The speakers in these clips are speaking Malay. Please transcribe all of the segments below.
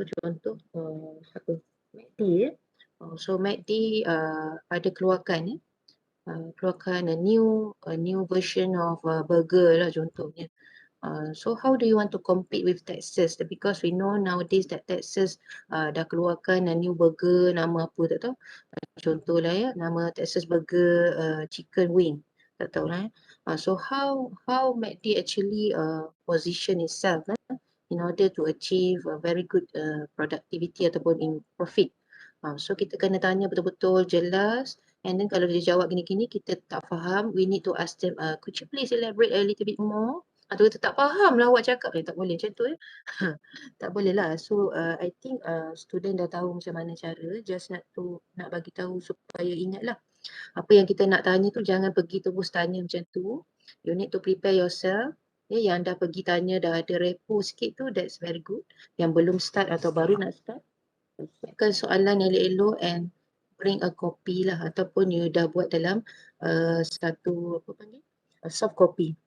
apa contoh apa McD ya. So McD ada keluarkan keluarkan a new version of burger lah contohnya. So how do you want to compete with Texas? Because we know nowadays that Texas dah keluarkan a new burger, nama apa tak tahu. Contohlah ya, nama Texas Burger chicken wing. Tak tahu lah. So how McD actually position itself in order to achieve a very good productivity ataupun in profit. So kita kena tanya betul-betul jelas, and then kalau dia jawab gini-gini kita tak faham, we need to ask them, could you please elaborate a little bit more? Atau kita tak faham lah awak cakap, tak boleh macam tu tak boleh lah. So I think student dah tahu macam mana cara, just nak bagi tahu supaya ingat lah. Apa yang kita nak tanya tu jangan pergi terus tanya macam tu. You need to prepare yourself. Yang dah pergi tanya dah ada repo sikit tu, that's very good. Yang belum start atau baru nak start, siapkan soalan elok-elok and bring a copy lah, ataupun you dah buat dalam satu apa panggil soft copy.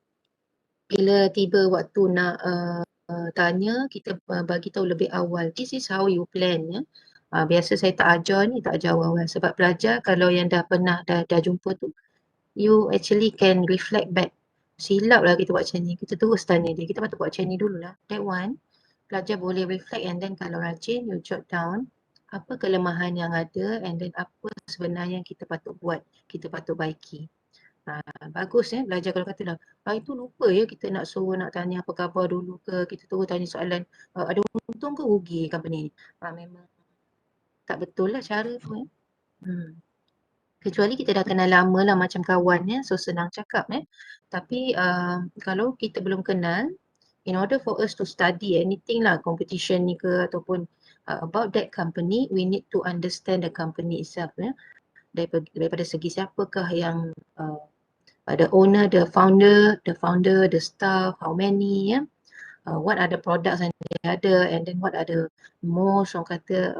Bila tiba waktu nak tanya, kita bagi tahu lebih awal. This is how you plan ya. Biasa saya tak ajar ni, tak ajar awal-awal. Sebab pelajar kalau yang dah pernah dah jumpa tu, you actually can reflect back. Silap lah kita buat macam ni. Kita terus tanya dia, kita patut buat macam ni dululah. That one, pelajar boleh reflect, and then kalau rajin, you jot down apa kelemahan yang ada and then apa sebenarnya yang kita patut buat, kita patut baiki. Bagus belajar kalau kata dah, itu lupa ya kita nak suruh nak tanya apa khabar dulu ke, kita terus tanya soalan, ada untung ke rugi company ni. Memang tak betul lah cara tu Kecuali kita dah kenal lama lah macam kawan so senang cakap Tapi kalau kita belum kenal, in order for us to study anything lah, competition ni ke ataupun about that company, we need to understand the company itself daripada segi siapakah yang the owner, the founder, the staff, how many what are the products yang dia ada, and then what are the most orang kata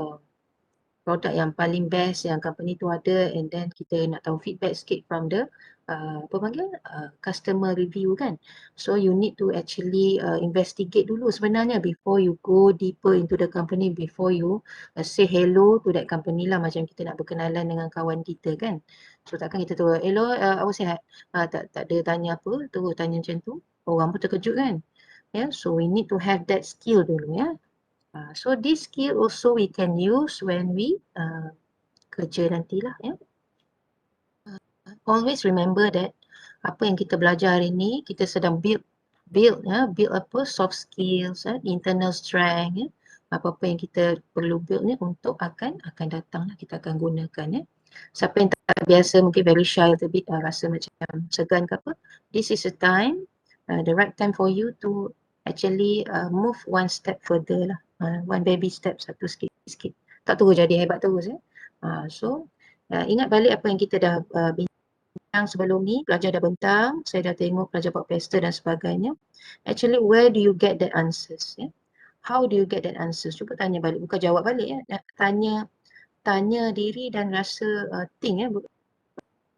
produk yang paling best yang company tu ada, and then kita nak tahu feedback sikit from the customer review kan. So you need to actually investigate dulu sebenarnya before you go deeper into the company, before you say hello to that company lah, macam kita nak berkenalan dengan kawan kita kan. So takkan kita tu hello awak sihat, tak ada tanya apa, terus tanya macam tu, orang pun terkejut kan. So we need to have that skill dulu so this skill also we can use when we kerja nantilah Always remember that apa yang kita belajar hari ni, kita sedang build apa soft skills, internal strength apa-apa yang kita perlu build ni untuk akan datang kita akan gunakan Siapa yang tak biasa mungkin very shy a bit, rasa macam segan ke apa, this is a time, the right time for you to actually move one step further lah, one baby step, satu sikit-sikit, tak terus jadi hebat terus so ingat balik apa yang kita dah bincang sebelum ni, pelajar dah bentang, saya dah tengok pelajar buat pesta dan sebagainya. Actually where do you get that answers how do you get that answers, cuba tanya balik, bukan jawab balik tanya diri dan rasa think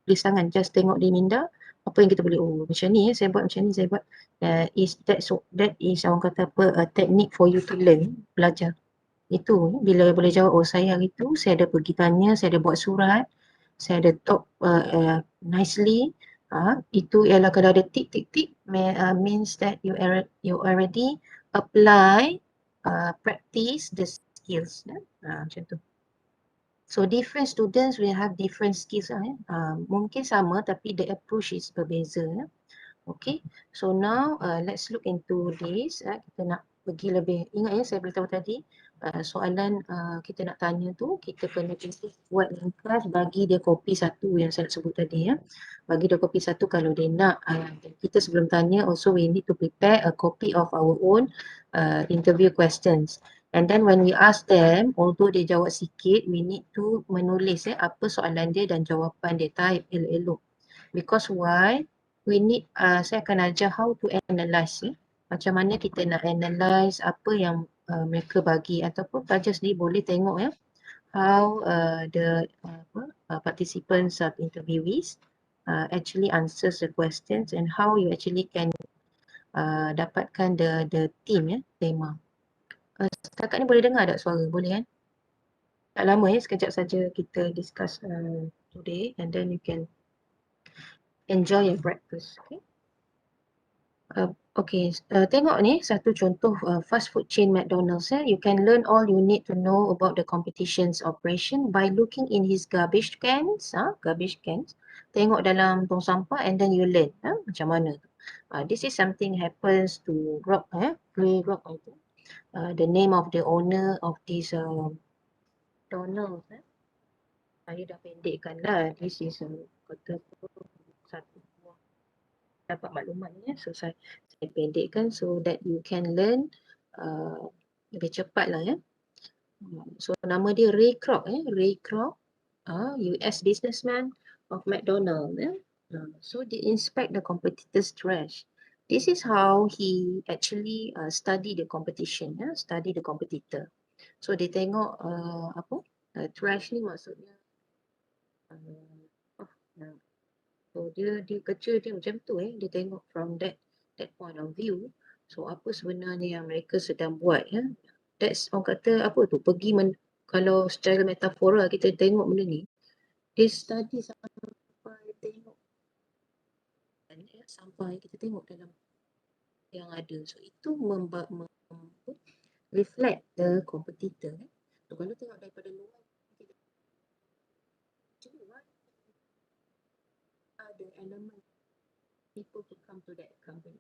tulis tangan, just tengok di minda apa yang kita boleh, macam ni saya buat macam ni, saya buat that is orang kata apa, a technique for you to learn, belajar itu. Bila boleh jawab, saya hari tu saya ada pergi tanya, saya ada buat surat, saya ada talk nicely, itu ialah kalau ada tick means that you already apply, practice the skills macam tu. So different students will have different skills mungkin sama tapi the approach is berbeza Okay, so now let's look into this. Kita nak pergi lebih, ingat saya beritahu tadi, soalan kita nak tanya tu, kita kena buat ringkas, bagi dia kopi satu yang saya sebut tadi Bagi dia kopi satu kalau dia nak. Kita sebelum tanya, also we need to prepare a copy of our own interview questions. And then when we ask them, although dia jawab sikit, we need to menulis apa soalan dia dan jawapan dia, type elok-elok. Because why? We need, saya akan ajar how to analyse macam mana kita nak analyse apa yang mereka bagi, ataupun pelajar sendiri boleh tengok how the participants of interviewees actually answers the questions, and how you actually can dapatkan the theme tema. Setakat ni boleh dengar tak suara? Boleh kan? Tak lama ya, sekejap saja kita discuss today and then you can enjoy your breakfast. Okay? Okay, tengok ni satu contoh fast food chain McDonald's. You can learn all you need to know about the competition's operation by looking in his garbage cans. Garbage cans. Tengok dalam tong sampah and then you learn macam mana. This is something happens to Rock, Play Rock. The name of the owner of this McDonald's. Saya dah pendekkan lah. This is kata satu buah dapat maklumat ni. So saya pendekkan so that you can learn lebih cepat lah ya. So nama dia Ray Kroc, Ray Kroc, US businessman of McDonald's. So they inspect the competitors' trash. This is how he actually study the competition, study the competitor. So dia tengok trash ni maksudnya so dia kecil dia macam tu dia tengok from that point of view. So apa sebenarnya yang mereka sedang buat that's orang kata apa tu kalau secara metafora kita tengok benda ni, dia study sampai tengok sampai kita tengok dalam yang ada. So itu reflect the competitor. So kalau tengok daripada luar the element people to come to that company.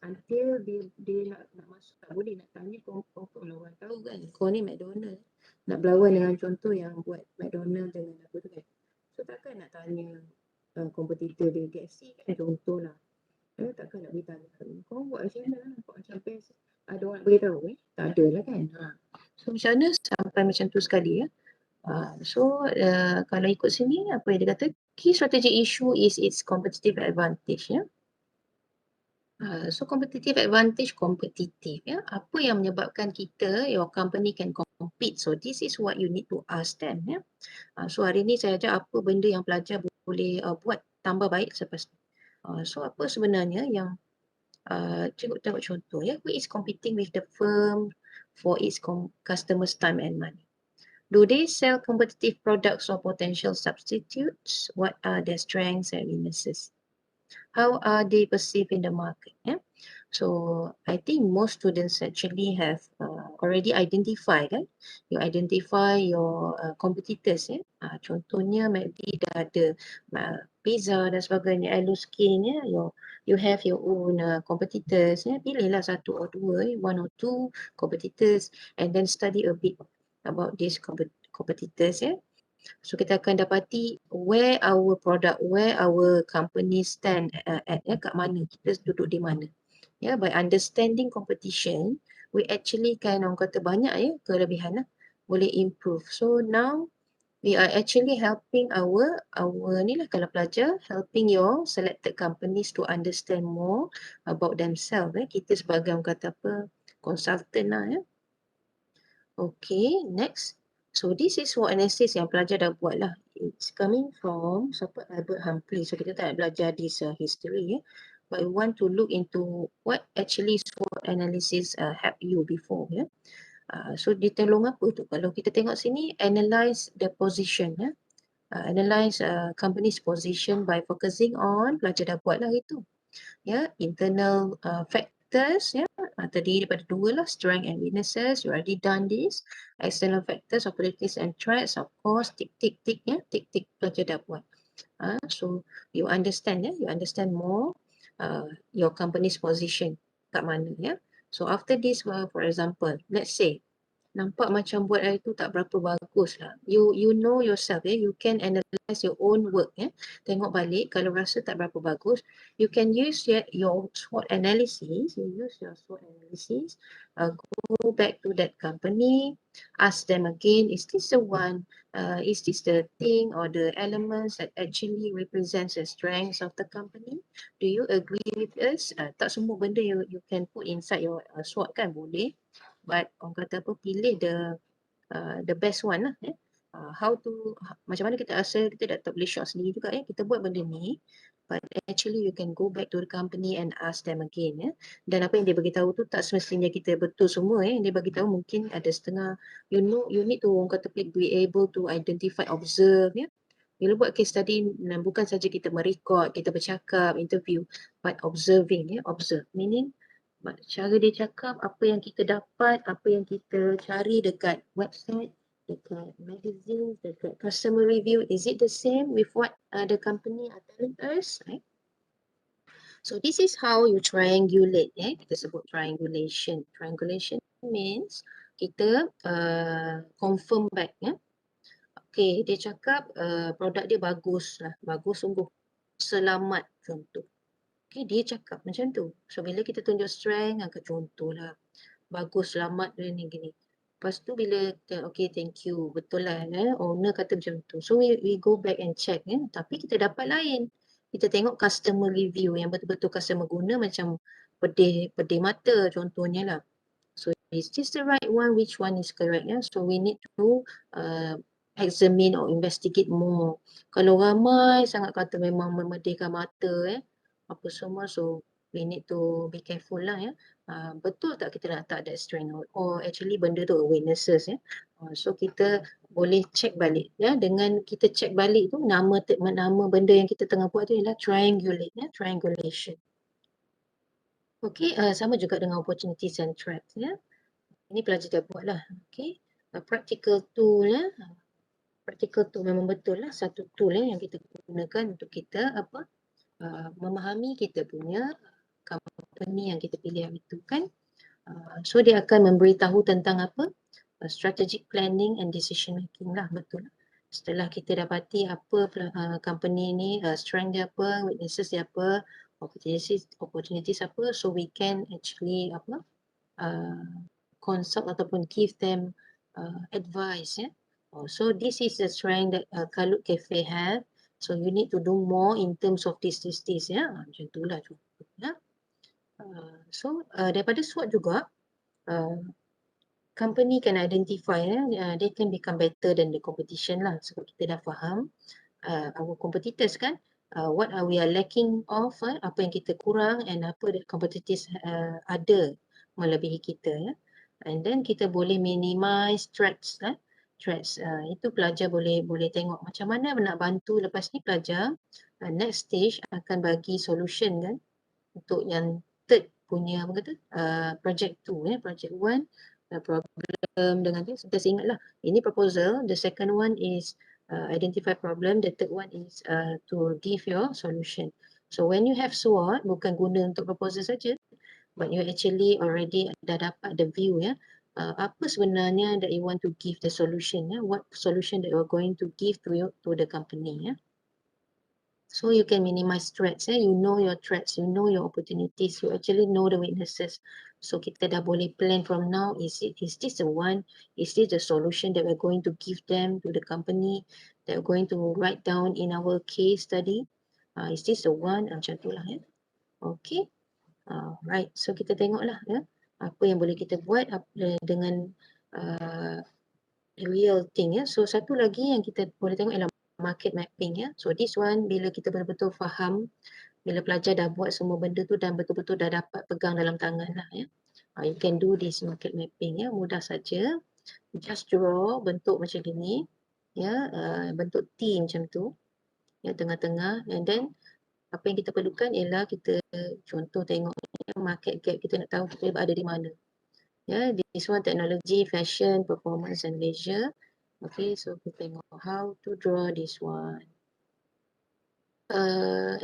Until dia nak masuk tak boleh nak tanya kau lawan tahu kan kau ni McDonald nak berlawan dengan contoh yang buat McDonald dengan apa tu kan. So takkan nak tanya kompetitor dia KFC kan contoh lah. Takkan nak beritahu kau buat macam mana kau macam best ada orang nak beritahu tak ada lah kan. So macam mana sampai macam tu sekali So kalau ikut sini apa yang dia kata key strategy issue is its competitive advantage So competitive advantage, kompetitif apa yang menyebabkan kita your company can compete. So this is what you need to ask them So hari ni saya ajar apa benda yang pelajar boleh buat tambah baik selepas ni. So apa sebenarnya yang tengok contoh who is competing with the firm for its customers' time and money. Do they sell competitive products or potential substitutes? What are their strengths and weaknesses? How are they perceived in the market? So I think most students actually have already identified you identify your competitors contohnya maybe dah ada pizza dan sebagainya Aluskin you have your own competitors pilihlah satu or dua one or two competitors and then study a bit about these competitors So kita akan dapati where our product, where our company stand at kat mana, kita duduk di mana. By understanding competition, we actually kan orang kata banyak kelebihan boleh improve. So now we are actually helping our ni lah kalau pelajar, helping your selected companies to understand more about themselves. Kita sebagai orang kata apa, consultant lah Okay, next. So this is SWOT analysis yang pelajar dah buat lah. It's coming from Albert Humphrey. So kita tak nak belajar this history but we want to look into what actually SWOT analysis help you before So dia tolong apa tu? Kalau kita tengok sini, analyze the position analyze company's position by focusing on pelajar dah buat lah itu. Internal factors tadi daripada dua lah, strength and weaknesses, you already done this. External factors, opportunities and threats, of course, tick pelajar dah buat. So you understand you understand more your company's position kat mana So after this, for example, let's say nampak macam buat hari tu tak berapa bagus lah. You know yourself you can analyze your own work Tengok balik kalau rasa tak berapa bagus, you can use your SWOT analysis, go back to that company, ask them again, is this the one, is this the thing or the elements that actually represents the strengths of the company? Do you agree with us? Tak semua benda you can put inside your SWOT kan boleh. But orang kata apa, pilih the best one lah macam mana kita asal kita tak boleh short sendiri juga kita buat benda ni but actually you can go back to the company and ask them again, ya. Dan apa yang dia beritahu tu tak semestinya kita betul semua, ya. Dia beritahu mungkin ada setengah. You know, you need to, orang kata, be able to identify, observe, ya. Bila buat case study, bukan saja kita merekod, kita bercakap, interview, but observing, ya. Observe meaning cara dia cakap, apa yang kita dapat, apa yang kita cari dekat website, dekat magazine, dekat customer review, is it the same with what the company are telling us, right? So this is how you triangulate, kita sebut triangulation. Triangulation means kita confirm back, Okay, dia cakap produk dia bagus lah, bagus sungguh, selamat contoh. Okay, dia cakap macam tu. So bila kita tunjuk strength, angkat contoh lah, bagus, selamat ni gini. Lepas tu bila okay, thank you, betul lah, owner kata macam tu. So we go back and check, tapi kita dapat lain. Kita tengok customer review yang betul-betul customer guna, macam pedih mata contohnya lah. So is this the right one? Which one is correct? So we need to examine or investigate more. Kalau ramai sangat kata memang memedihkan mata, apa semua, so we need to be careful lah, betul tak kita nak tak that strength, or actually benda tu awarenesses, so kita boleh check balik, dengan kita check balik tu nama benda yang kita tengah buat tu ialah triangulate, triangulation. Okay, sama juga dengan opportunities and threats, ini pelajar dah buat lah. Okay, practical tool, practical tool memang betul lah satu tool yang kita gunakan untuk kita memahami kita punya company yang kita pilih hari itu kan. So dia akan memberitahu tentang apa? Strategic planning and decision making lah, betul. Setelah kita dapati apa company ni, strength dia apa, weaknesses dia apa, opportunities apa, so we can actually consult ataupun give them advice, so this is the strength that Kalut Cafe have. So you need to do more in terms of this, macam itulah contohnya. So daripada SWOT juga, company can identify, they can become better than the competition lah. Sebab kita dah faham our competitors kan, what are we are lacking of, apa yang kita kurang, and apa that competitors ada melebihi kita, and then kita boleh minimize threats, threats. Itu pelajar boleh tengok macam mana nak bantu. Lepas ni pelajar next stage akan bagi solution kan untuk yang third punya apa kata project 2, project 1 problem dengan dia. Kita ingat lah, ini proposal, the second one is identify problem, the third one is to give your solution. So when you have SWOT, bukan guna untuk proposal saja, but you actually already dah dapat the view, apa sebenarnya that you want to give the solution, what solution that you are going to give to the company, So you can minimize threats, you know your threats, you know your opportunities, you actually know the weaknesses. So kita dah boleh plan from now, is this the one, is this the solution that we're going to give them to the company, that we're going to write down in our case study, is this the one, macam tu lah, Okay, right, so kita tengoklah apa yang boleh kita buat dengan real thing, So satu lagi yang kita boleh tengok ialah market mapping, So this one bila kita betul-betul faham, bila pelajar dah buat semua benda tu dan betul-betul dah dapat pegang dalam tangan lah, you can do this market mapping, mudah saja. Just draw bentuk macam gini, bentuk T macam tu, tengah-tengah, and then apa yang kita perlukan ialah kita contoh tengok market gap, kita nak tahu kita berada di mana. This one technology, fashion, performance and leisure. Okay, so kita tengok how to draw this one.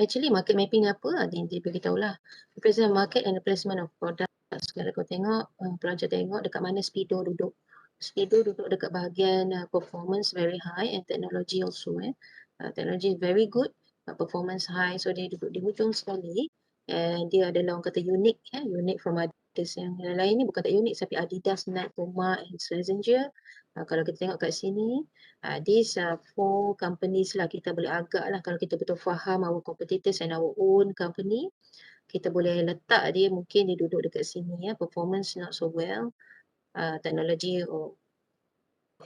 Actually market mapping ni apa? Dia beritahu lah. Represent market and the placement of products. Kalau kau tengok, pelajar tengok dekat mana Speedo duduk. Speedo duduk dekat bahagian performance very high and technology also. Technology very good, performance high. So dia duduk di hujung sekali. And dia adalah orang kata unique, unique from others. Yang lain ni bukan tak unique, tapi Adidas, Nike, Puma and Slazenger. Kalau kita tengok kat sini, these 4 companies lah, kita boleh agak lah kalau kita betul faham our competitors and our own company, kita boleh letak dia, mungkin dia duduk dekat sini, performance not so well, teknologi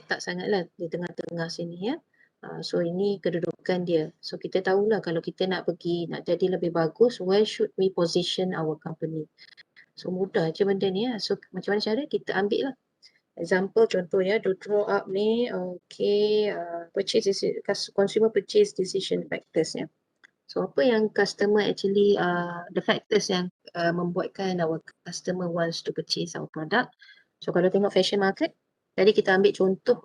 tak sangat lah di tengah-tengah sini, so ini kedudukan menunjukkan dia. So kita tahulah kalau kita nak pergi, nak jadi lebih bagus, where should we position our company. So mudah je benda ni. So macam mana cara? Kita ambil lah. Example contohnya, to draw up ni, okay, consumer purchase decision factors ya. So apa yang customer actually, the factors yang membuatkan our customer wants to purchase our product. So kalau tengok fashion market, tadi kita ambil contoh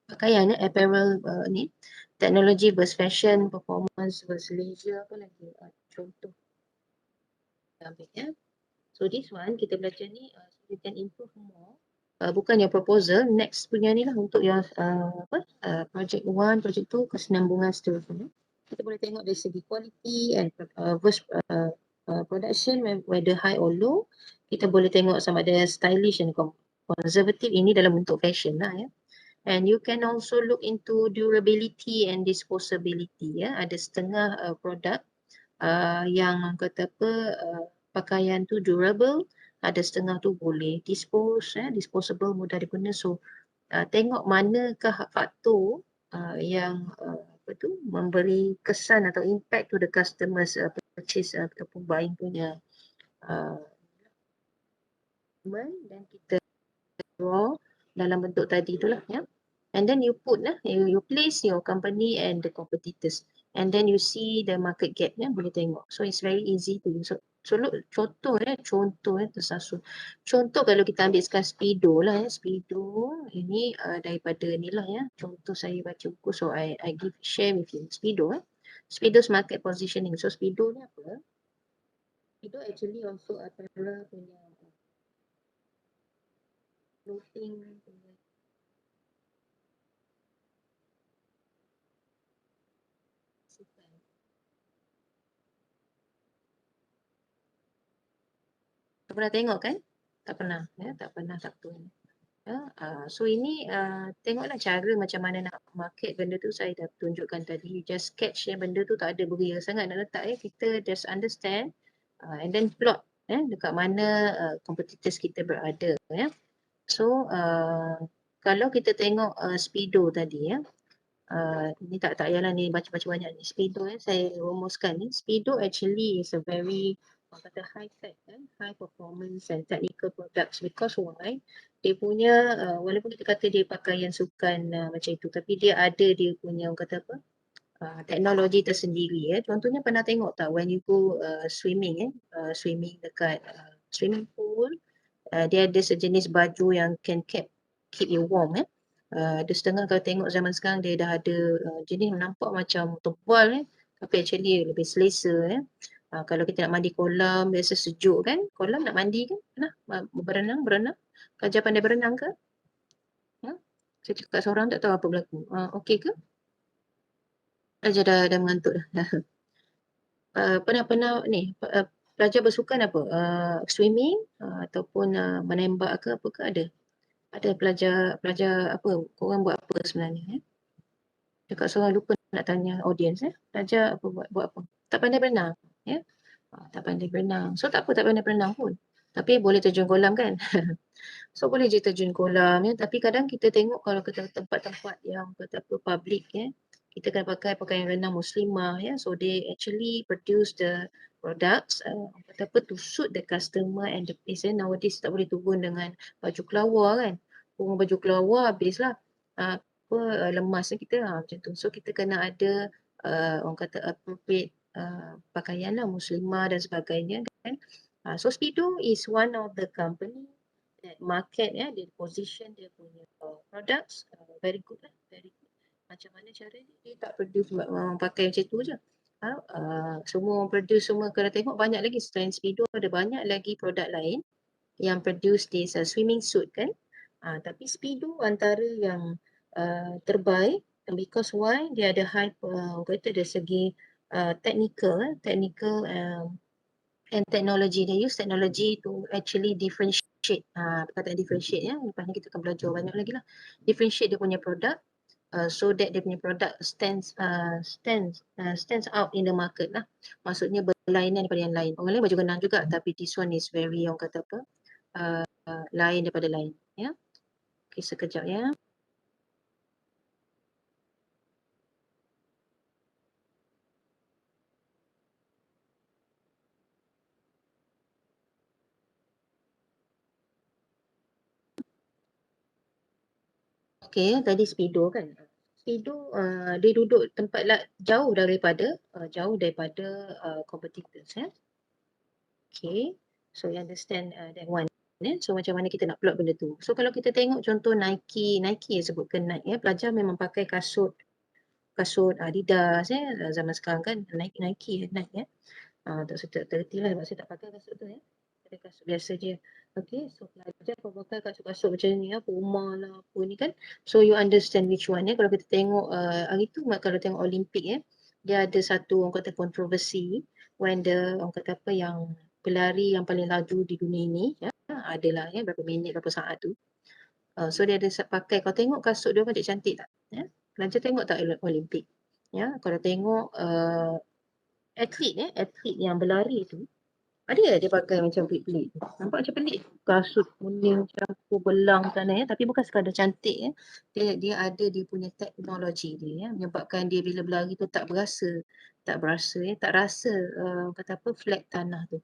pakaian, apparel ni, teknologi versus fashion, performance versus leisure, apa lagi contoh kita ambil ya. So this one kita belajar ni, so we can improve more. Bukan yang proposal, next punya ni lah untuk yang project 1, project 2, kesinambungan seterusnya. Kita boleh tengok dari segi quality and versus production, whether high or low. Kita boleh tengok sama ada stylish and conservative, ini dalam bentuk fashion lah ya. And you can also look into durability and disposability ya. Ada setengah produk yang kata apa, pakaian tu durable, ada setengah tu boleh disposable, mudah diguna. So tengok manakah faktor yang memberi kesan atau impact to the customers purchase ataupun buying punya dan kita draw dalam bentuk tadi itulah ya. And then you put you place your company and the competitors, and then you see the market gap boleh tengok. So it's very easy to use. So look, contoh tersasul. Contoh kalau kita ambil sekarang Speedo lah ya. Speedo ini daripada ni lah ya. Contoh saya baca buku, so I share with you. Speedo Speedo's market positioning. So Speedo ni apa? Speedo actually also apparel punya clothing punya tak pernah tengok kan? Tak pernah ya, tak pernah satu ni. Ya, so ini tengoklah cara macam mana nak market benda tu, saya dah tunjukkan tadi. Just sketch benda tu tak ada beria sangat nak letak kita just understand and then plot dekat mana competitors kita berada ya. So kalau kita tengok Speedo tadi ya. Ni tak payahlah ni baca-baca banyak ni. Speedo saya rumuskan ni. Speedo actually is a very kata high tech high performance and technical products, because why? Dia punya walaupun kita kata dia pakaian sukan macam itu, tapi dia ada dia punya orang kata apa? Teknologi tersendiri Contohnya pernah tengok tak when you go swimming swimming dekat swimming pool, dia ada sejenis baju yang can keep you warm ada setengah kalau tengok zaman sekarang dia dah ada jenis nampak macam tebal tapi actually lebih selesa kalau kita nak mandi kolam biasa sejuk kan, kolam nak mandi kan, berenang. Kajah pandai berenang ke? Saya cakap seorang tak tahu apa berlaku. Okey ke? Kajah dah mengantuk dah. Pernah ni pelajar bersukan apa? Swimming ataupun menembak ke apa ke ada? Ada pelajar apa? Korang buat apa sebenarnya? Cakap seorang lupa nak tanya audience Pelajar apa buat apa? Tak pandai berenang ya? Tak pandai berenang. So tak apa tak pandai berenang pun. Tapi boleh terjun kolam kan? So boleh je terjun kolam tapi kadang kita tengok kalau kita tempat-tempat yang kata apa public kita kena pakai pakaian renang muslimah so they actually produce the products kata apa to suit the customer and the place nowadays tak boleh turun dengan baju kelawar kan. Turun baju kelawar habislah lemas kita macam tu. So kita kena ada orang kata appropriate pakaian muslimah dan sebagainya kan. So Speedo is one of the company that market dia position dia punya products very good very good. Macam mana cara dia tak produce pakai macam tu je. Semua produce semua kalau tengok banyak lagi selain Speedo ada banyak lagi produk lain yang produce this swimming suit kan. Tapi Speedo antara yang terbaik because why? Dia ada high kata dari segi technical and technology. They use technology to actually differentiate. Perkataan differentiate lepas ni kita akan belajar banyak lagi lah. Differentiate dia punya produk so that dia punya produk stands out in the market lah. Maksudnya berlainan daripada yang lain. Orang lain baju renang juga tapi this one is very orang kata apa? Lain daripada lain ya. Okay, sekejap ya. Okey, tadi Speedo kan. Speedo dia duduk tempat jauh daripada competitors Okay. So you understand that one. So macam mana kita nak plot benda tu. So kalau kita tengok contoh Nike sebutkan Nike pelajar memang pakai kasut Adidas zaman sekarang kan Nike tak terti lah sebab saya tak pakai kasut tu ada kasut biasa je. Okay, so pelajar pakai kasut-kasut macam ni Puma lah apa ni kan. So you understand which one kalau kita tengok hari tu kalau tengok Olimpik dia ada satu orang kata kontroversi when orang kata apa yang pelari yang paling laju di dunia ini adalah berapa minit berapa saat tu. So dia ada pakai, kau tengok kasut dia cantik tak? Pelajar tengok tak Olimpik? Kalau tengok atlet yang berlari tu ada dia pakai macam pelik-pelik. Nampak macam pelik. Kasut kuning campur belang sana tapi bukan sekadar cantik Dia ada dia punya teknologi dia menyebabkan dia bila berlari tu tak rasa kata apa flat tanah tu.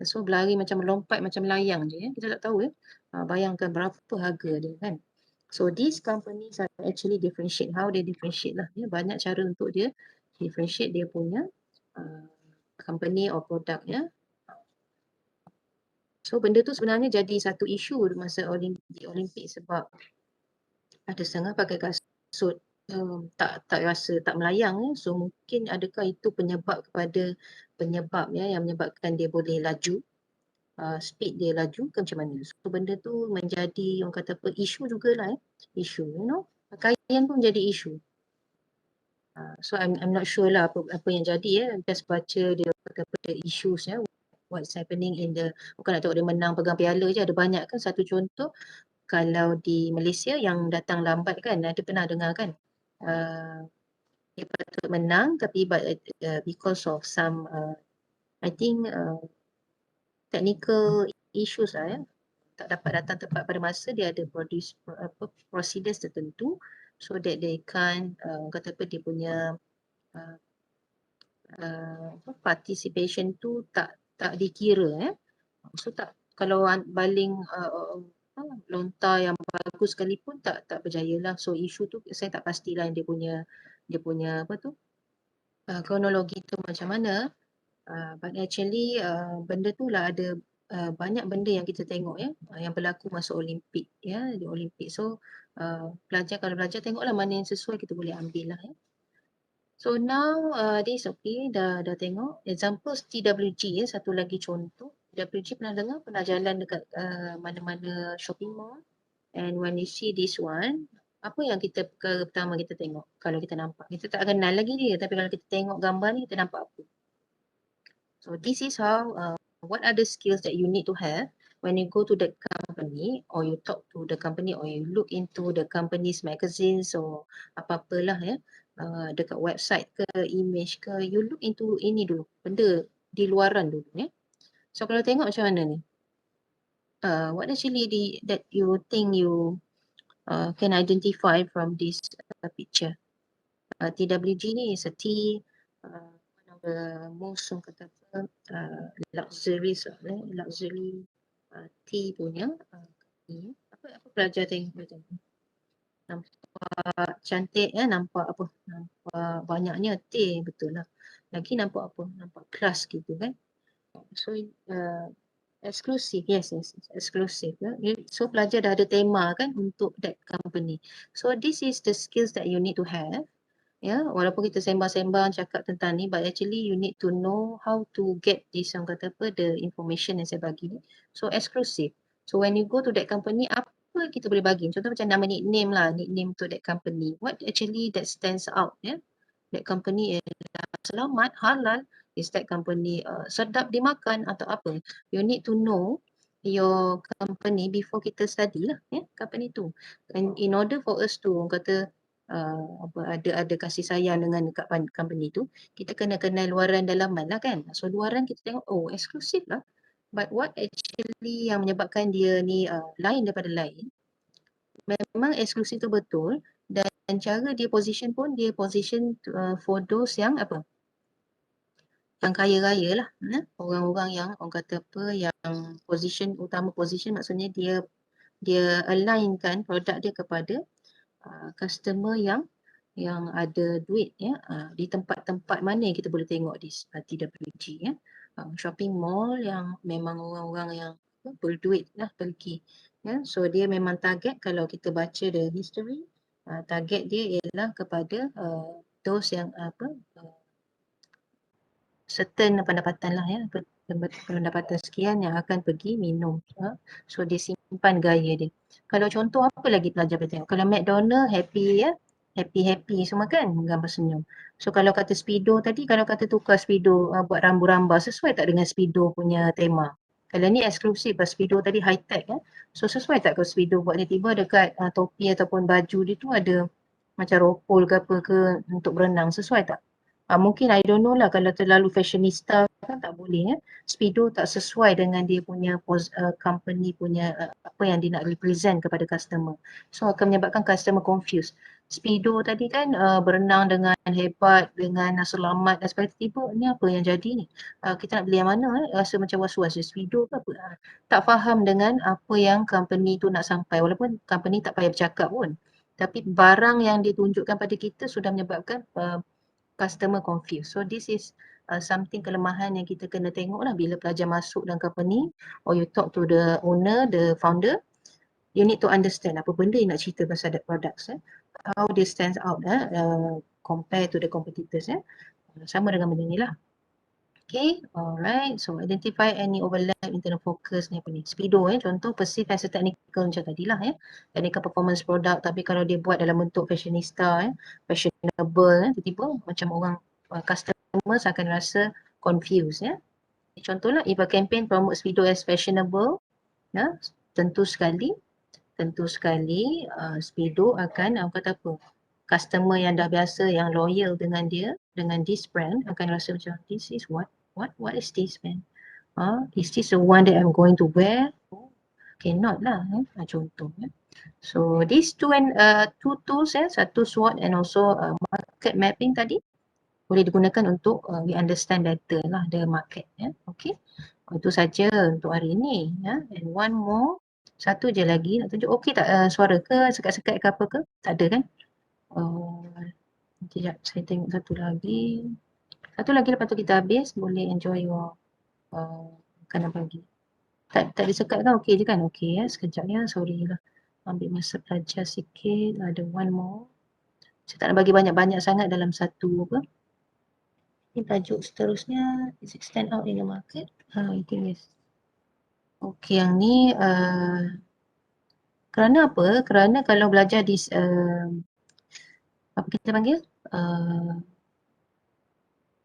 So berlari macam melompat macam melayang je Kita tak tahu bayangkan berapa harga dia kan. So these companies are actually differentiate. How they differentiate lah. Banyak cara untuk dia differentiate dia punya company or product So benda tu sebenarnya jadi satu isu masa Olimpik sebab ada setengah pakai kasut tak rasa tak melayang So mungkin adakah itu penyebab yang menyebabkan dia boleh laju speed dia laju ke macam mana. So benda tu menjadi orang kata apa isu jugalah isu pakaian pun jadi isu. So I'm not sure lah apa yang jadi just baca dia kata apa the issues what's happening bukan nak tengok dia menang pegang piala je ada banyak kan. Satu contoh kalau di Malaysia yang datang lambat kan ada pernah dengar kan dia patut menang tapi because of some I think technical issues lah tak dapat datang tepat pada masa dia ada procedures tertentu so that they can kata apa dia punya participation tu tak dikira so tak kalau baling lontar yang bagus sekalipun tak berjaya lah so isu tu saya tak pastilah dia punya apa tu kronologi tu macam mana but actually benda tu lah ada banyak benda yang kita tengok yang berlaku masa Olimpik di Olimpik so kalau belajar tengoklah mana yang sesuai kita boleh ambil lah So now this okay dah tengok examples TWG satu lagi contoh TWG pernah jalan dekat mana-mana shopping mall and when you see this one apa yang pertama kita tengok kalau kita nampak kita tak kenal lagi dia tapi kalau kita tengok gambar ni kita nampak apa so this is how what are the skills that you need to have when you go to the company or you talk to the company or you look into the company's magazines or apa-apalah dekat website ke image ke you look into ini dulu benda di luaran dulu so kalau tengok macam mana ni what actually that you think you can identify from this picture TWG ni is a tea one of the most orang kata luxury tea punya apa pelajar tengok nampak cantik nampak banyaknya teh betul lah lagi nampak nampak kelas gitu kan so exclusive yes exclusive so pelajar dah ada tema kan untuk that company so this is the skills that you need to have walaupun kita sembang-sembang cakap tentang ni but actually you need to know how to get this orang kata apa the information yang saya bagi ni so exclusive so when you go to that company apa kita boleh bagi contoh macam nama nickname to that company what actually that stands out that company is selamat halal is that company sedap dimakan atau apa you need to know your company before kita study lah company tu and in order for us to orang kata ada kasih sayang dengan dekat company tu kita kena kenal luaran dalaman lah kan so luaran kita tengok eksklusif lah but what actually yang menyebabkan dia ni lain daripada lain memang eksklusif tu betul dan cara dia position pun dia position for those yang apa yang kaya raya lah orang-orang yang orang kata apa yang position utama position maksudnya dia alignkan produk dia kepada customer yang ada duit ya, di tempat-tempat mana yang kita boleh tengok di TWG ya. Shopping mall yang memang orang-orang yang berduit lah pergi ya. So dia memang target, kalau kita baca the history, target dia ialah kepada those yang certain pendapatan lah ya, pendapatan sekian yang akan pergi minum. So dia simpan gaya dia. Kalau contoh apa lagi pelajar boleh tengok? Kalau McDonald happy ya, happy semua kan, gambar senyum. So kalau kata Speedo tadi, kalau kata tukar Speedo buat rambu-ramba, sesuai tak dengan Speedo punya tema? Kalau ni eksklusif, Speedo tadi high tech ya. So sesuai tak kalau Speedo buat ni, tiba dekat topi ataupun baju dia tu ada macam ropol ke apa ke untuk berenang, sesuai tak? Mungkin I don't know lah, kalau terlalu fashionista kan tak boleh ya. Speedo tak sesuai dengan dia punya company punya apa yang dia nak represent kepada customer. So akan menyebabkan customer confused. Speedo tadi kan berenang dengan hebat, dengan selamat dan sebagainya. Tiba ni apa yang jadi ni? Kita nak beli yang mana? Rasa macam was-was. Speedo ke apa? Tak faham dengan apa yang company tu nak sampai. Walaupun company tak payah bercakap pun. Tapi barang yang ditunjukkan pada kita sudah menyebabkan customer confused. So this is something kelemahan yang kita kena tengok lah bila pelajar masuk dalam company or you talk to the owner, the founder, you need to understand apa benda yang nak cerita pasal that products. How they stands out compare to the competitors. Sama dengan benda ni lah. Okay, alright. So identify any overlap internal focus ni apa ni. Speedo contoh perceive as a technical macam tadilah technical performance product, tapi kalau dia buat dalam bentuk fashionista fashionable tiba-tiba macam orang customers akan rasa confused Contohlah if a campaign promote Speedo as fashionable, tentu sekali Speedo akan kata apa, customer yang dah biasa, yang loyal dengan dia, dengan this brand akan rasa macam this is what is this man? Is this the one that I'm going to wear? Cannot lah contoh. So these two tools satu SWOT and also market mapping tadi boleh digunakan untuk we understand better lah the market Okay, itu saja untuk hari ini and one more, satu je lagi nak tunjuk. Okey tak suara ke, sekat-sekat ke apa ke? Tak ada kan? Sekejap saya tengok satu lagi. Satu lagi lepas tu kita habis, boleh enjoy your makanan pagi. Tak disekat kan? Okey je kan? Okey sekejap sorry lah. Ambil masa belajar sikit, ada one more. Saya tak nak bagi banyak-banyak sangat dalam satu apa. Ini tajuk seterusnya, is it stand out in the market? I think yes. Okey, yang ni kerana apa? Kerana kalau belajar di apa kita panggil?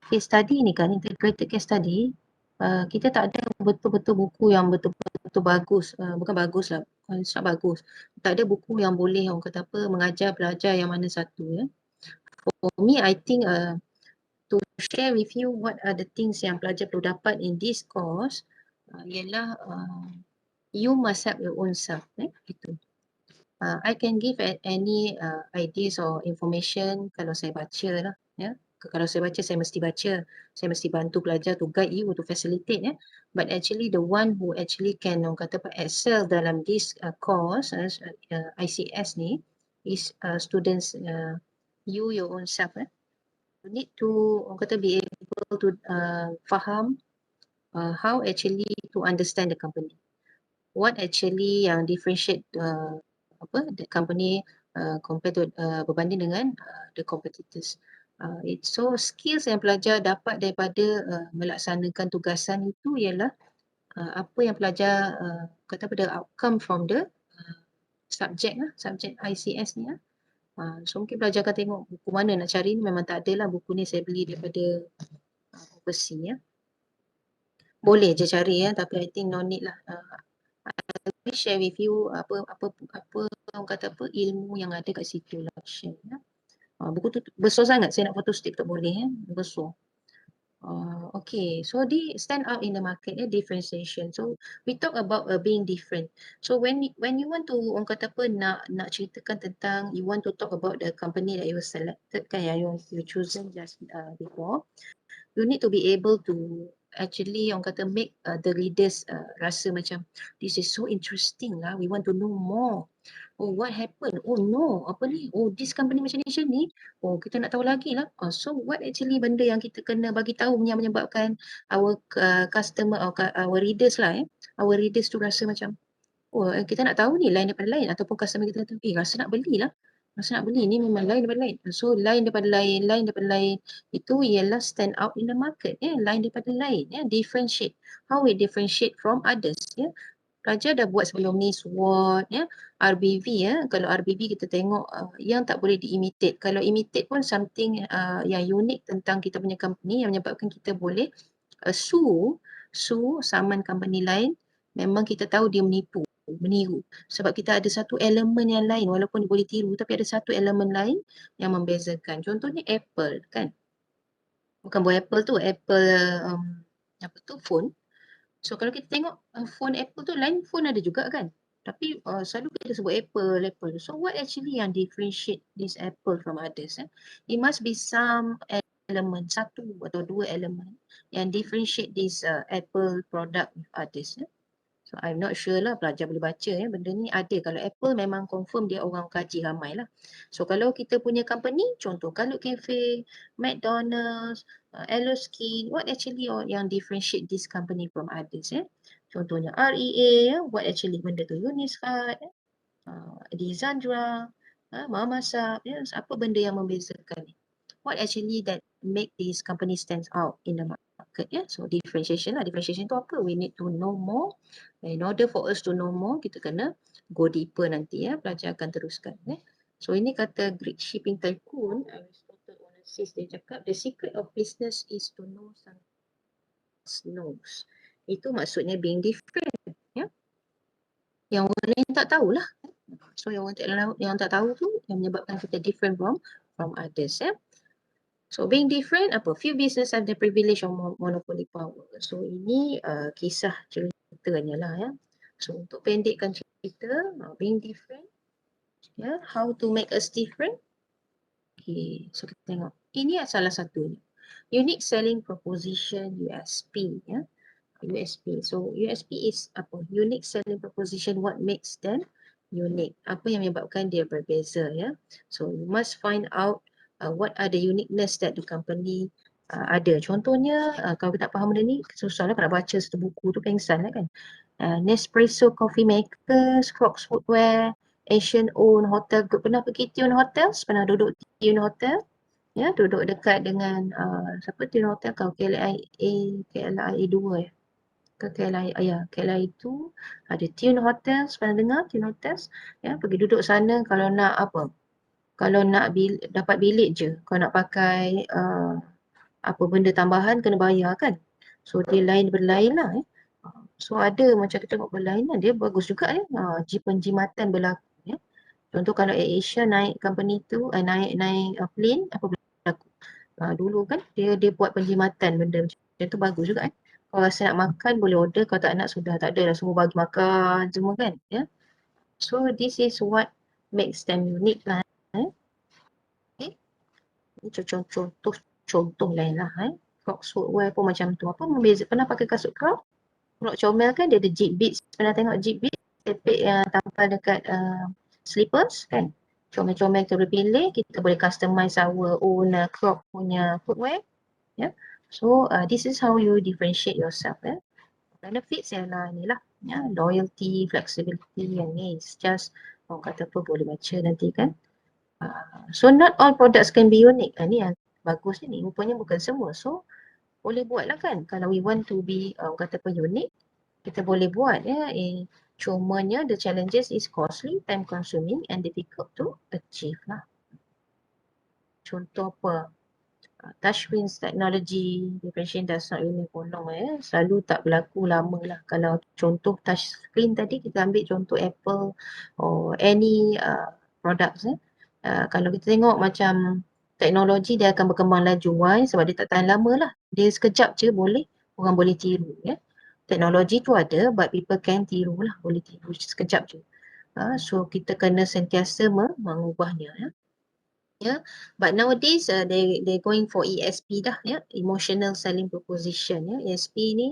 Case study ni kan, integrated case study, kita tak ada betul-betul buku yang betul-betul bagus, bukan bagus lah, tak bagus. Tak ada buku yang boleh orang kata apa, mengajar pelajar yang mana satu For me, I think to share with you what are the things yang pelajar perlu dapat in this course, ialah you must have your own self. Gitu. I can give any ideas or information kalau saya baca lah. Kalau saya baca, saya mesti baca. Saya mesti bantu pelajar to guide you, to facilitate. But actually the one who actually can orang kata apa, excel dalam this course, ICS ni, is students, you your own self. You need to orang kata be able to faham how actually to understand the company. What actually yang differentiate the company compare to berbanding dengan the competitors. So skills yang pelajar dapat daripada melaksanakan tugasan itu ialah apa yang pelajar kata pada outcome from the subject ICS ni. So mungkin pelajar akan tengok buku mana nak cari ni, memang tak ada lah buku ni, saya beli daripada overseas Boleh je cari tapi I think no need lah. I share with you apa orang kata apa ilmu yang ada kat situ lah share. Buku tu besar sangat, saya nak photostat tak boleh besar. Okay, so they stand out in the market differentiation. So we talk about being different. So when you want to orang kata apa nak ceritakan tentang, you want to talk about the company that you selected kan, yang you chosen just before, you need to be able to actually orang kata make the readers rasa macam this is so interesting lah, we want to know more. Oh, what happened? Oh no, apa ni? Oh, this company macam ni. Oh, kita nak tahu lagi lah. So what actually benda yang kita kena bagi tahu yang menyebabkan our customer, our readers lah our readers tu rasa macam, oh kita nak tahu ni lain daripada lain, ataupun customer kita kata, rasa nak beli lah. Rasa nak beli ni memang lain daripada lain. So lain daripada lain itu ialah stand out in the market, lain daripada lain, differentiate. How we differentiate from others, Raja dah buat sebelum ni SWOT, RBV, kalau RBV kita tengok yang tak boleh diimitate. Kalau imitate pun something yang unik tentang kita punya company yang menyebabkan kita boleh sue saman company lain. Memang kita tahu dia meniru. Sebab kita ada satu elemen yang lain, walaupun dia boleh tiru, tapi ada satu elemen lain yang membezakan. Contohnya Apple, kan? Bukan buat Apple tu, Apple phone. So kalau kita tengok phone Apple tu, lain phone ada juga kan? Tapi selalu kita sebut Apple. So what actually yang differentiate this Apple from others? It must be some element, satu atau dua elemen yang differentiate this Apple product with others. So I'm not sure lah pelajar boleh baca benda ni ada. Kalau Apple memang confirm dia orang kaji ramai lah. So kalau kita punya company, contoh Kalut Cafe, McDonald's, Skin, what actually yang differentiate this company from others? Contohnya REA, what actually benda tu? Uniscard, Dizandra, Mama Sap, apa benda yang membezakan ni? What actually that make this company stands out in the market? So differentiation lah. Differentiation tu apa? We need to know more. In order for us to know more, kita kena go deeper nanti pelajar akan teruskan. So ini kata Greek shipping tycoon, Aristotle Onassis, dia cakap the secret of business is to know something knows. Itu maksudnya being different. Yang orang lain tak tahulah. So yang tak tahu tu yang menyebabkan kita different from others. So being different, few business have the privilege of monopoly power. So ini kisah ceritanya lah So untuk pendekkan cerita, being different, how to make us different. Okay, so kita tengok. Ini salah satunya. Unique selling proposition, USP, USP. So USP is apa? Unique selling proposition, what makes them unique? Apa yang menyebabkan dia berbeza So you must find out what are the uniqueness that the company ada. Contohnya kalau kita tak faham benda ni, susah lah nak baca satu buku tu pengsan lah kan. Nespresso Coffee Makers, Crocs Footwear, Asian Own Hotel Group. Pernah pergi Tune Hotels? Pernah duduk Tune Hotel? Duduk dekat dengan siapa Tune Hotel kau? KLIA 2 ke KLIA itu ada Tune Hotels, pernah dengar Tune Hotels? Pergi duduk sana kalau nak apa? Kalau nak dapat bilik je. Kalau nak pakai apa benda tambahan kena bayar kan? So dia lain berlain lah So ada macam kita tengok berlainan, dia bagus juga penjimatan berlaku Contoh kalau AirAsia naik company tu, naik plane, apa berlaku? Dulu kan dia buat penjimatan benda macam tu bagus juga Kalau rasa nak makan boleh order, kalau tak nak sudah tak ada lah, semua bagi makan semua kan So this is what makes them unique lah Okay. Ini contoh lain lah Crocs footwear pun macam tu. Apa membeza? Pernah pakai kasut Crocs? Crocs comel kan dia ada Jeep Beats. Pernah tengok Jeep Beats? Tepek yang tampal dekat slippers kan? Comel-comel kita boleh pilih. Kita boleh customize our own Crocs punya footwear. So this is how you differentiate yourself Benefits ialah ni lah. Loyalty, flexibility yang ni is just orang kata apa boleh baca nanti kan. So not all products can be unique. Ni yang bagus ni. Rupanya bukan semua. So boleh buat lah kan. Kalau we want to be kata apa unik, kita boleh buat cumanya the challenges is costly, time consuming and difficult to achieve lah. Contoh apa? Touchscreen technology, differentiation does not really follow selalu tak berlaku lama lah. Kalau contoh touchscreen tadi kita ambil contoh Apple or any products kalau kita tengok macam teknologi dia akan berkembang laju sebab dia tak tahan lama lah. Dia sekejap je orang boleh tiru Teknologi tu ada but people can tiru lah, boleh tiru sekejap je. So kita kena sentiasa mengubahnya Ya. But nowadays they going for ESP dah ya, emotional selling proposition ya. ESP ni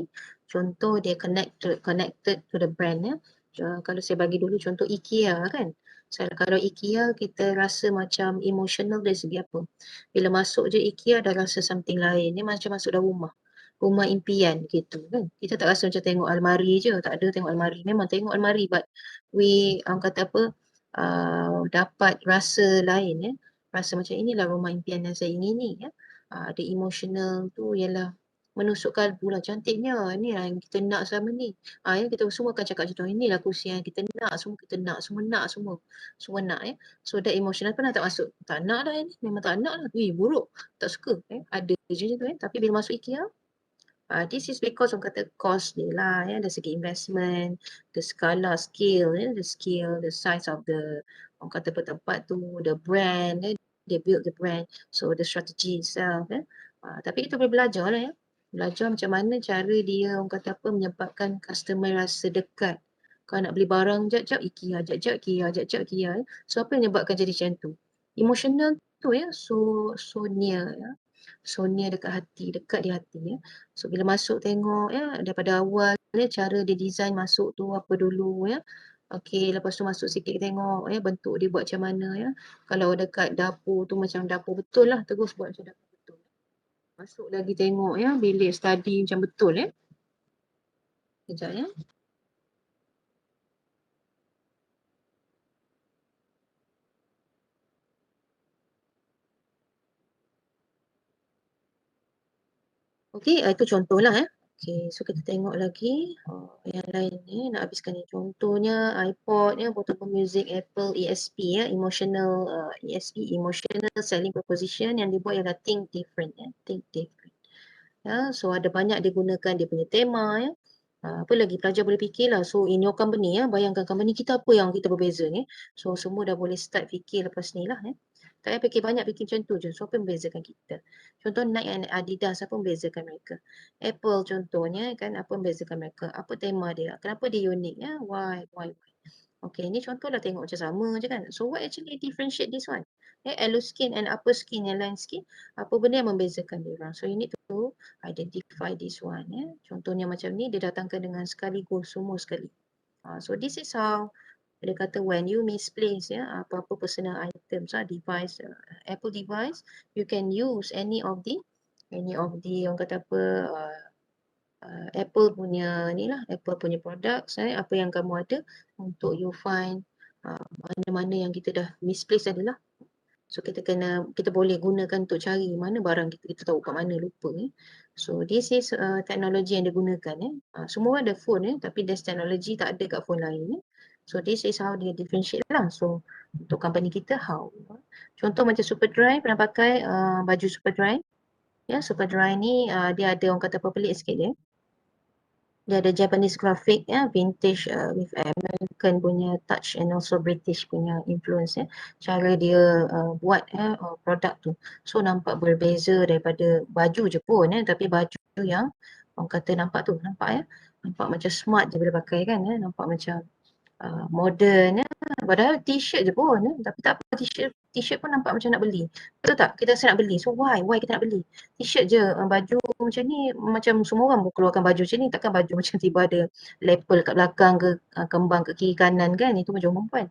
contoh dia connected to the brand ya. Kalau saya bagi dulu contoh IKEA kan. So, kalau IKEA kita rasa macam emotional dari segi apa? Bila masuk je IKEA dah rasa something lain. Ni macam masuk dalam rumah. Rumah impian gitu kan. Kita tak rasa macam tengok almari je, tak ada tengok almari. Memang tengok almari but we kata apa dapat rasa lain ya. Rasa macam inilah rumah impian yang saya ingini ya. Ada emotional tu ialah menusuk kalbu lah, cantiknya, inilah yang kita nak selama ni. Ya, kita semua akan cakap macam tu, inilah kursi yang kita nak, semua kita nak, semua nak semua. Semua nak ya. So that emotional pernah tak masuk? Tak nak lah ni, memang tak nak lah. Buruk, tak suka. Ada je tu Tapi bila masuk IKEA, this is because orang kata cost dia lah ya, dari segi investment, the skala skill ya, the skill, the size of the orang kata tempat tu, the brand they build the brand, so the strategy itself tapi kita boleh belajar lah ya, belajar macam mana cara dia orang kata apa menyebabkan customer rasa dekat. Kalau nak beli barang jap-jap IKEA, jap-jap IKEA, jap-jap IKEA so apa yang menyebabkan jadi macam tu? Emotional tu ya, so near ya. So near dekat di hati ya. So bila masuk tengok ya daripada awal ya cara dia design masuk tu apa dulu ya. Okey, lepas tu masuk sikit tengok ya bentuk dia buat macam mana ya. Kalau dekat dapur tu macam dapur betul lah, terus buat macam dapur betul. Masuk lagi tengok ya bilik study macam betul ya. Kejap ya. Okey, itu contohlah Okey, so kita tengok lagi yang lain ni nak habiskan ni. Contohnya iPod ya, portable music, Apple ESP ya, emotional ESP emotional selling proposition yang dibuat ialah think different ya, think different. Ya, so ada banyak digunakan dia punya tema ya. Apa lagi pelajar boleh fikirlah. So in your company ya, bayangkan company kita apa yang kita berbeza ni. So semua dah boleh start fikir lepas ni lah ya. Tak payah fikir banyak, fikir macam tu je. So apa yang membezakan kita? Contoh Nike and Adidas, apa yang membezakan mereka? Apple contohnya kan, apa yang membezakan mereka? Apa tema dia? Kenapa dia unik ya? Why? Okay, ni contohlah tengok macam sama je kan. So what actually differentiate this one? Yellow skin and upper skin yang lain skin, apa benda yang membezakan dia orang? So you need to identify this one Contohnya macam ni dia datangkan dengan sekaligus semua sekali. So this is how dia kata when you misplace apa-apa personal items device, Apple device, you can use any of the orang kata apa Apple punya ni lah, Apple punya product apa yang kamu ada untuk you find mana-mana yang kita dah misplace adalah. So kita boleh gunakan untuk cari mana barang kita tahu kat mana lupa So this is teknologi yang digunakan semua ada phone tapi there's teknologi tak ada kat phone lain So this is how dia differentiate lah. So untuk company kita how. Contoh macam Superdry pernah pakai baju Superdry. Superdry ni dia ada orang kata apa pelik sikit dia ada Japanese graphic vintage with American punya touch and also British punya influence cara dia buat produk tu. So nampak berbeza daripada baju je pun tapi baju yang orang kata nampak nampak macam smart je bila pakai kan nampak macam modern padahal t-shirt je pun tapi tak apa t-shirt pun nampak macam nak beli. Betul tak? Kita rasa nak beli. So why kita nak beli? T-shirt je baju macam ni macam semua orang keluarkan baju macam ni takkan baju macam tiba ada lapel kat belakang ke kembang ke kiri kanan kan itu macam perempuan.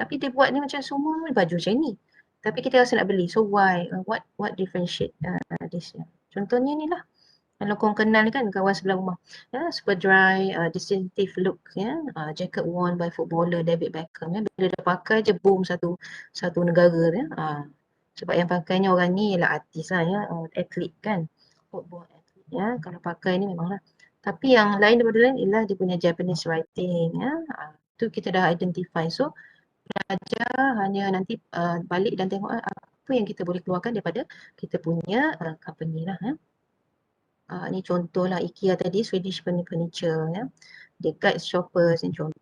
Tapi dia buat ni macam semua baju macam ni. Tapi kita rasa nak beli. So why? What differentiate this? Contohnya ni lah. Kalau korang kenal kan kawan sebelah rumah. Superdry, distinctive look jacket worn by footballer David Beckham Bila dia pakai je boom satu negara sebab yang pakainya orang ni ialah artis lah atlet kan. Football atlet kalau pakai ni memanglah. Tapi yang lain daripada lain ialah dia punya Japanese writing tu kita dah identify. So belajar hanya nanti balik dan tengok apa yang kita boleh keluarkan daripada kita punya company lah Ni contohlah IKEA tadi, Swedish Furniture Dia guide shoppers ni contoh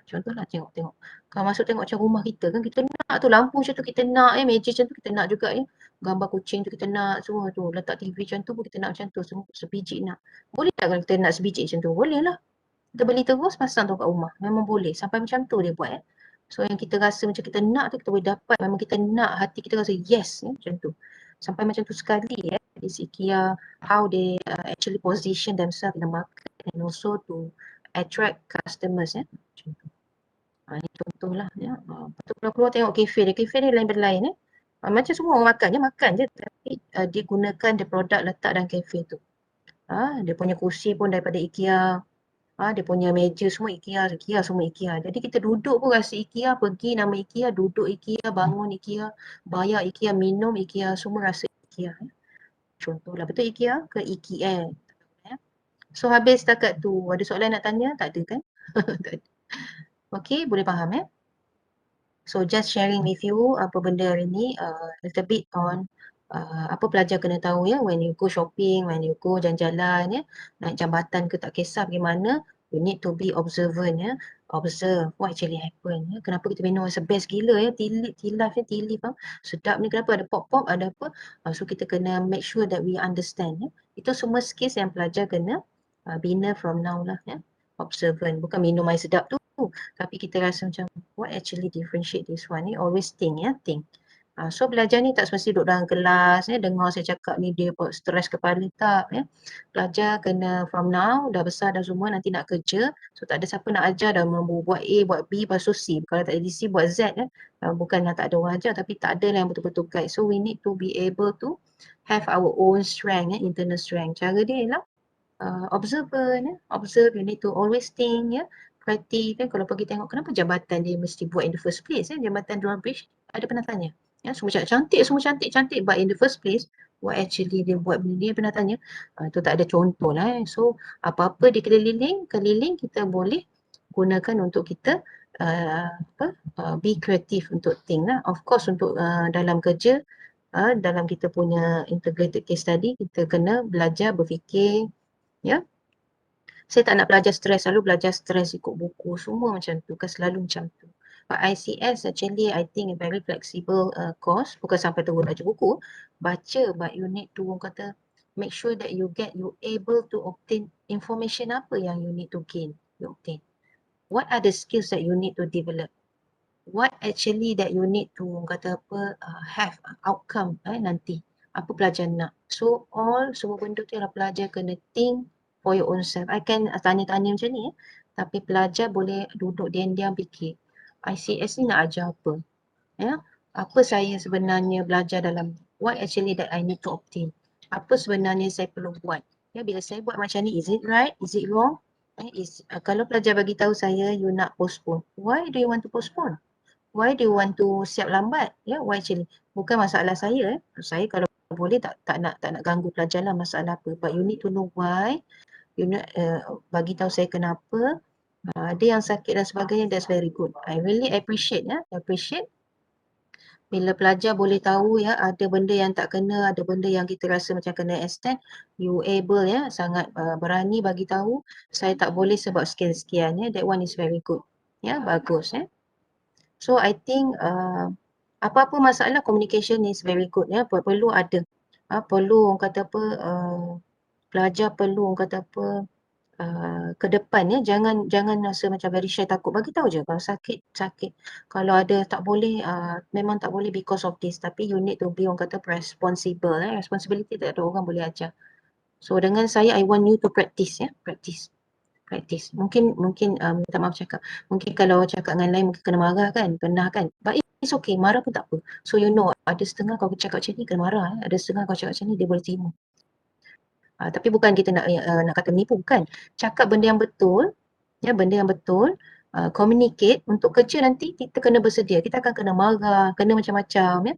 contohlah tengok. Kalau masuk tengok macam rumah kita kan kita nak tu lampu macam tu kita nak meja macam tu kita nak juga Gambar kucing tu kita nak semua tu. Letak TV macam tu pun kita nak macam tu. Semua sebiji nak. Boleh tak kalau kita nak sebiji macam tu? Boleh lah. Kita beli terus pasang tu kat rumah. Memang boleh. Sampai macam tu dia buat So yang kita rasa macam kita nak tu kita boleh dapat, memang kita nak, hati kita rasa yes, macam tu. Sampai macam tu sekali di IKEA, how they actually position themselves in the market and also to attract customers macam tu. Ini contohlah lepas tu keluar-keluar tengok kafe dia lain berlain macam semua orang makan je tapi dia gunakan the produk letak dalam kafe tu. Dia punya kursi pun daripada IKEA, dia punya meja semua IKEA semua IKEA. Jadi kita duduk pun rasa IKEA, pergi nama IKEA, duduk IKEA, bangun IKEA, bayar IKEA, minum IKEA, semua rasa IKEA. Contohlah, betul IKEA ke IKEA? So habis setakat tu, ada soalan nak tanya? Tak ada kan? Okay, boleh faham So just sharing with you apa benda hari ni, little bit on apa pelajar kena tahu when you go shopping, when you go jalan-jalan naik jambatan ke tak kisah bagaimana, you need to be observant observe what actually happen kenapa kita minum rasa best gila tilaf sedap ni kenapa ada pop-pop, ada apa, so kita kena make sure that we understand itu semua skills yang pelajar kena bina from now lah observant, bukan minum air sedap tu tapi kita rasa macam what actually differentiate this one always think think. So belajar ni tak semesti duduk dalam kelas dengar saya cakap ni dia buat stres kepala tak Pelajar kena from now dah besar dah semua nanti nak kerja, so tak ada siapa nak ajar dah buat A, buat B, lepas tu C. Kalau tak ada C buat Z bukanlah tak ada orang ajar tapi tak ada yang betul-betul guide. So we need to be able to have our own strength internal strength. Cara dia ialah observe, you need to always think kreatif kalau pergi tengok kenapa jambatan dia mesti buat in the first place jambatan drawbridge ada pernah tanya semua cantik but in the first place what actually dia buat benda dia pernah tanya tu tak ada contoh lah so apa-apa di keliling kita boleh gunakan untuk kita be kreatif untuk think lah of course untuk dalam kerja dalam kita punya integrated case study kita kena belajar berfikir saya tak nak belajar stres, selalu belajar stres ikut buku, semua macam tu, kan selalu macam tu. But ICS actually I think a very flexible course, bukan sampai terus baca buku, baca but you need to kata make sure that you able to obtain information apa yang you need to gain, you obtain. What are the skills that you need to develop? What actually that you need to kata apa have outcome nanti, apa pelajar nak. So semua benda tu ialah pelajar kena think for your own self. I can tanya-tanya macam ni tapi pelajar boleh duduk diam-diam fikir ICS ni nak ajar apa apa saya sebenarnya belajar dalam what actually that I need to obtain, apa sebenarnya saya perlu buat bila saya buat macam ni, is it right, is it wrong kalau pelajar bagi tahu saya you nak postpone, why do you want to postpone, why do you want to siap lambat why actually, bukan masalah saya saya kalau boleh tak nak ganggu pelajar lah masalah apa, but you need to know why you nak bagi tahu saya kenapa ada yang sakit dan sebagainya. That's very good. I really appreciate bila pelajar boleh tahu ada benda yang tak kena, ada benda yang kita rasa macam kena extend, you able sangat berani bagi tahu saya tak boleh sebab sekian-sekian that one is very good bagus so I think apa-apa masalah communication is very good perlu ada perlu orang kata apa pelajar perlu orang kata apa ke depan jangan rasa macam very shy takut, bagi tahu je kalau sakit kalau ada tak boleh memang tak boleh because of this tapi you need to be orang kata responsible responsibility tak ada orang boleh ajar. So dengan saya I want you to practice practice mungkin minta maaf cakap mungkin kalau cakap dengan lain mungkin kena marah kan, pernah kan, but it's okay, marah pun tak apa, so you know ada setengah kau cakap macam ni kena marah ada setengah kau cakap macam ni dia boleh terima. Tapi bukan kita nak kata menipu, bukan. Cakap benda yang betul, benda yang betul, communicate untuk kerja nanti kita kena bersedia. Kita akan kena marah, kena macam-macam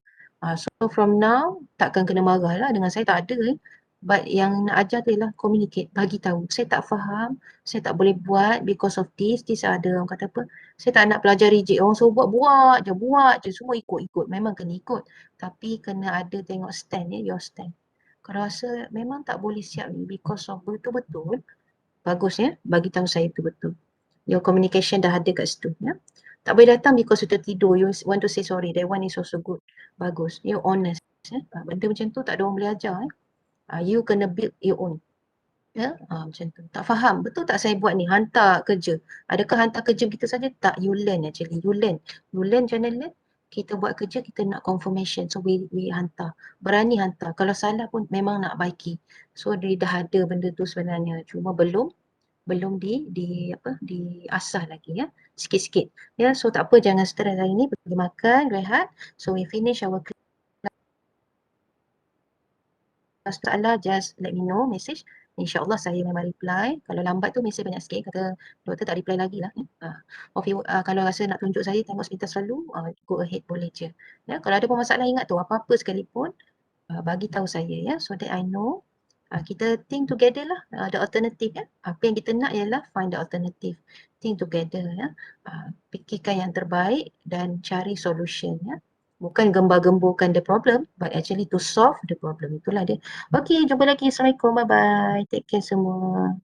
So from now takkan kena marah lah, dengan saya tak ada But yang nak ajar tu ialah communicate, bagi tahu. Saya tak faham, saya tak boleh buat because of this ada orang kata apa. Saya tak nak pelajar reject, orang suruh buat je, semua ikut. Memang kena ikut. Tapi kena ada tengok stand your stand. Kalau rasa memang tak boleh siap ni because of betul-betul, bagus bagi tahu saya betul-betul. Your communication dah ada kat situ Tak boleh datang because you tertidur, you want to say sorry, that one is also good. Bagus, you honest benda macam tu tak ada orang boleh ajar You kena build your own. Ya, macam tu. Tak faham, betul tak saya buat ni? Hantar kerja. Adakah hantar kerja begitu saja? Tak, you learn actually. You learn. You learn macam mana learn? Kita buat kerja, kita nak confirmation. So, we hantar. Berani hantar. Kalau salah pun memang nak baiki. So, dia dah ada benda tu sebenarnya. Cuma belum belum diasah lagi ya. Sikit-sikit. Ya, so tak apa, jangan stres hari ni. Pergi makan, rehat. So, we finish our masalah, just let me know, message. InsyaAllah saya memang reply. Kalau lambat tu mesej banyak sikit, kata doktor tak reply lagi lah. Kalau rasa nak tunjuk saya tengok sekitar selalu, go ahead boleh je. Ya, kalau ada pun masalah ingat tu, apa-apa sekalipun, bagi tahu saya ya, so that I know. Kita think together lah, the alternative ya. Apa yang kita nak ialah find the alternative. Think together ya. Fikirkan yang terbaik dan cari solution ya. Bukan gembar-gemburkan the problem, but actually to solve the problem. Itulah dia. Okey, jumpa lagi. Assalamualaikum. Bye-bye. Take care semua.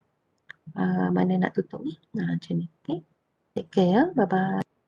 Mana nak tutup ni? Macam ni. Okay. Take care ya. Bye-bye.